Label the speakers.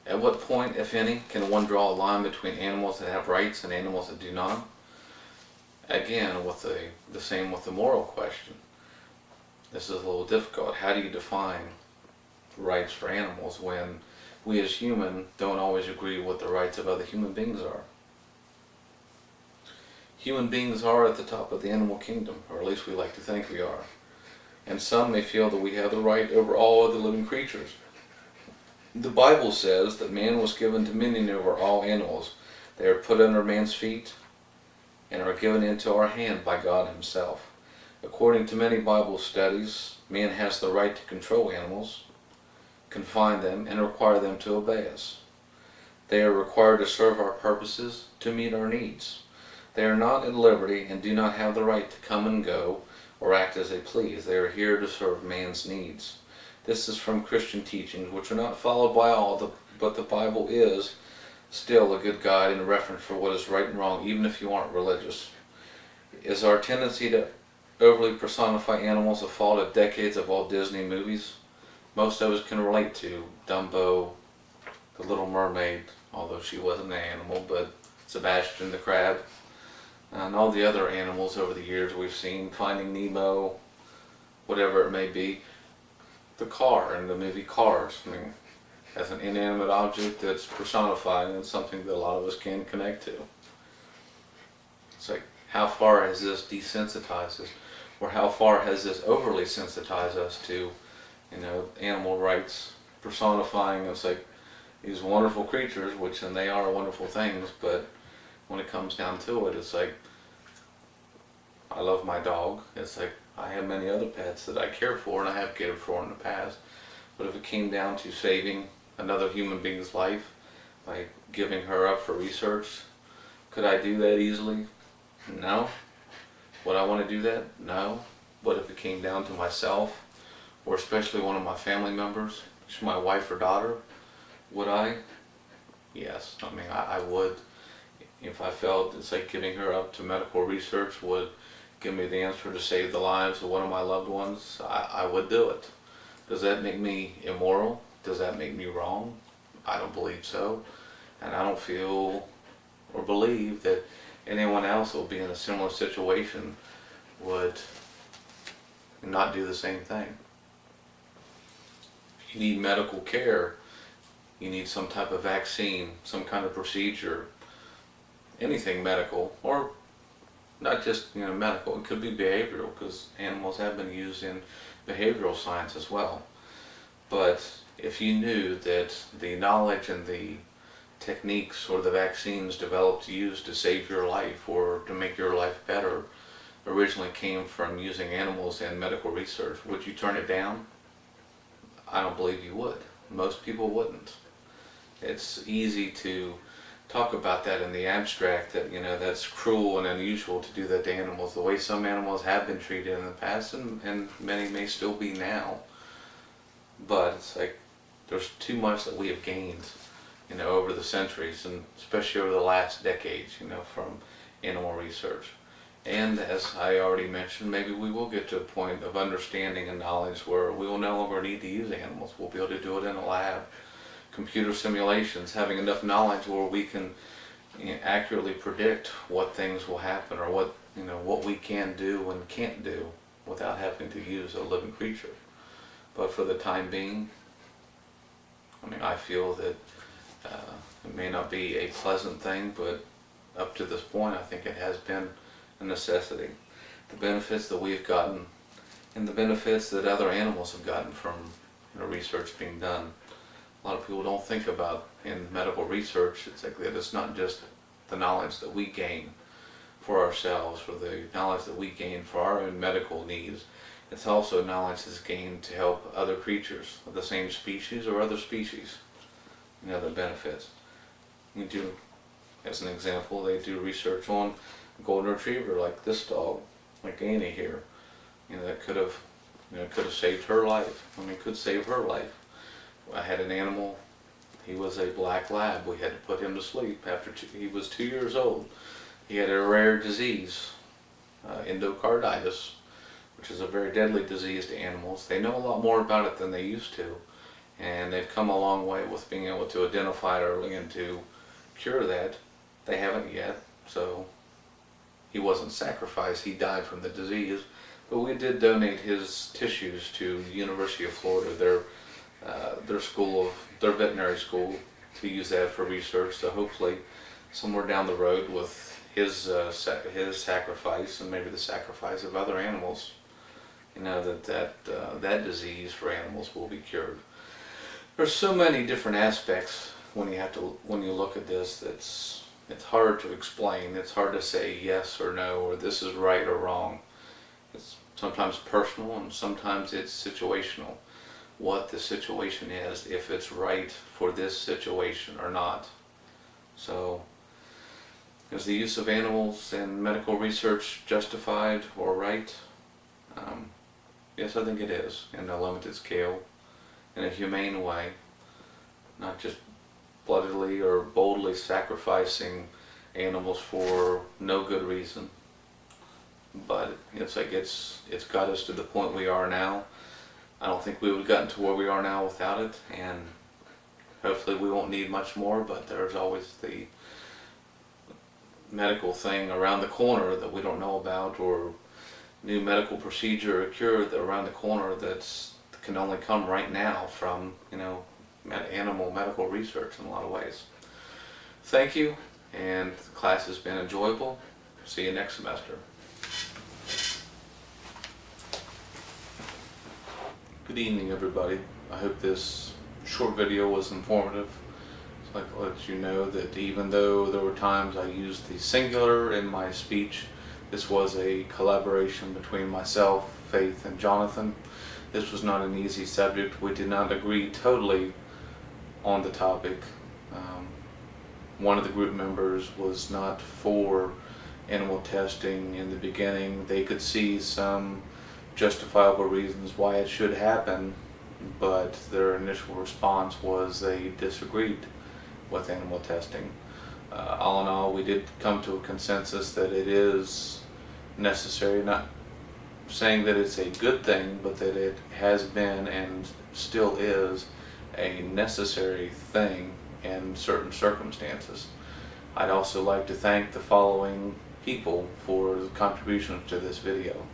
Speaker 1: At what point, if any, can one draw a line between animals that have rights and animals that do not? Again, with the same with the moral question. This is a little difficult. How do you define rights for animals when we as humans don't always agree what the rights of other human beings are? Human beings are at the top of the animal kingdom, or at least we like to think we are. And some may feel that we have the right over all other living creatures. The Bible says that man was given dominion over all animals. They are put under man's feet and are given into our hand by God himself. According to many Bible studies, man has the right to control animals, confine them, and require them to obey us. They are required to serve our purposes, to meet our needs. They are not at liberty and do not have the right to come and go or act as they please. They are here to serve man's needs. This is from Christian teachings, which are not followed by all, but the Bible is still a good guide and reference for what is right and wrong, even if you aren't religious. Is our tendency to overly personify animals a fault of decades of Walt Disney movies? Most of us can relate to Dumbo, The Little Mermaid, although she wasn't an animal, but Sebastian the Crab, and all the other animals over the years we've seen, Finding Nemo, whatever it may be. The car in the movie Cars, I mean, as an inanimate object that's personified, and it's something that a lot of us can connect to. It's like, how far has this desensitized us, or how far has this overly sensitized us to, animal rights, personifying us like these wonderful creatures, which, and they are wonderful things, but when it comes down to it, it's like, I love my dog. It's like, I have many other pets that I care for and I have cared for in the past. But if it came down to saving another human being's life by giving her up for research, could I do that easily? No. Would I want to do that? No. But if it came down to myself, or especially one of my family members, my wife or daughter, would I? Yes. I mean, I would. If I felt it's like giving her up to medical research would give me the answer to save the lives of one of my loved ones, I would do it. Does that make me immoral? Does that make me wrong? I don't believe so. And I don't feel or believe that anyone else who will be in a similar situation would not do the same thing. If you need medical care, you need some type of vaccine, some kind of procedure, anything medical, or not just medical. It could be behavioral, because animals have been used in behavioral science as well. But if you knew that the knowledge and the techniques or the vaccines developed to use to save your life or to make your life better originally came from using animals in medical research, would you turn it down? I don't believe you would. Most people wouldn't. It's easy to talk about that in the abstract, that that's cruel and unusual to do that to animals, the way some animals have been treated in the past, and many may still be now. But it's like there's too much that we have gained over the centuries, and especially over the last decades, from animal research. And as I already mentioned, maybe we will get to a point of understanding and knowledge where we will no longer need to use animals. We'll be able to do it in a lab. Computer simulations, having enough knowledge where we can accurately predict what things will happen, or what we can do and can't do without having to use a living creature. But for the time being, I feel that it may not be a pleasant thing, but up to this point I think it has been a necessity. The benefits that we've gotten and the benefits that other animals have gotten from research being done. A lot of people don't think about in medical research, it's like that it's not just the knowledge that we gain for ourselves, or the knowledge that we gain for our own medical needs. It's also knowledge that's gained to help other creatures of the same species or other species. The benefits. You do, as an example, they do research on a golden retriever like this dog, like Annie here. That could have, saved her life. Could save her life. I had an animal, he was a black lab. We had to put him to sleep after he was 2 years old. He had a rare disease, endocarditis, which is a very deadly disease to animals. They know a lot more about it than they used to. and they've come a long way with being able to identify it early and to cure that. They haven't yet, so he wasn't sacrificed, he died from the disease. But we did donate his tissues to the University of Florida, their veterinary school, to use that for research. So hopefully somewhere down the road with his sacrifice, and maybe the sacrifice of other animals, that disease for animals will be cured. There's so many different aspects when you look at this. It's hard to explain. It's hard to say yes or no, or this is right or wrong. It's sometimes personal and sometimes it's situational. What the situation is, if it's right for this situation or not. So, is the use of animals in medical research justified or right? Yes, I think it is, in a limited scale, in a humane way, not just bloodily or boldly sacrificing animals for no good reason. But it's got us to the point we are now. I don't think we would have gotten to where we are now without it, and hopefully we won't need much more, but there's always the medical thing around the corner that we don't know about, or new medical procedure or cure around the corner that can only come right now from animal medical research in a lot of ways. Thank you, and the class has been enjoyable. See you next semester. Good evening, everybody. I hope this short video was informative. I'd like to let you know that even though there were times I used the singular in my speech, this was a collaboration between myself, Faith, and Jonathan. This was not an easy subject. We did not agree totally on the topic. One of the group members was not for animal testing in the beginning. They could see some justifiable reasons why it should happen, but their initial response was they disagreed with animal testing. All in all, we did come to a consensus that it is necessary, not saying that it's a good thing, but that it has been and still is a necessary thing in certain circumstances. I'd also like to thank the following people for the contributions to this video.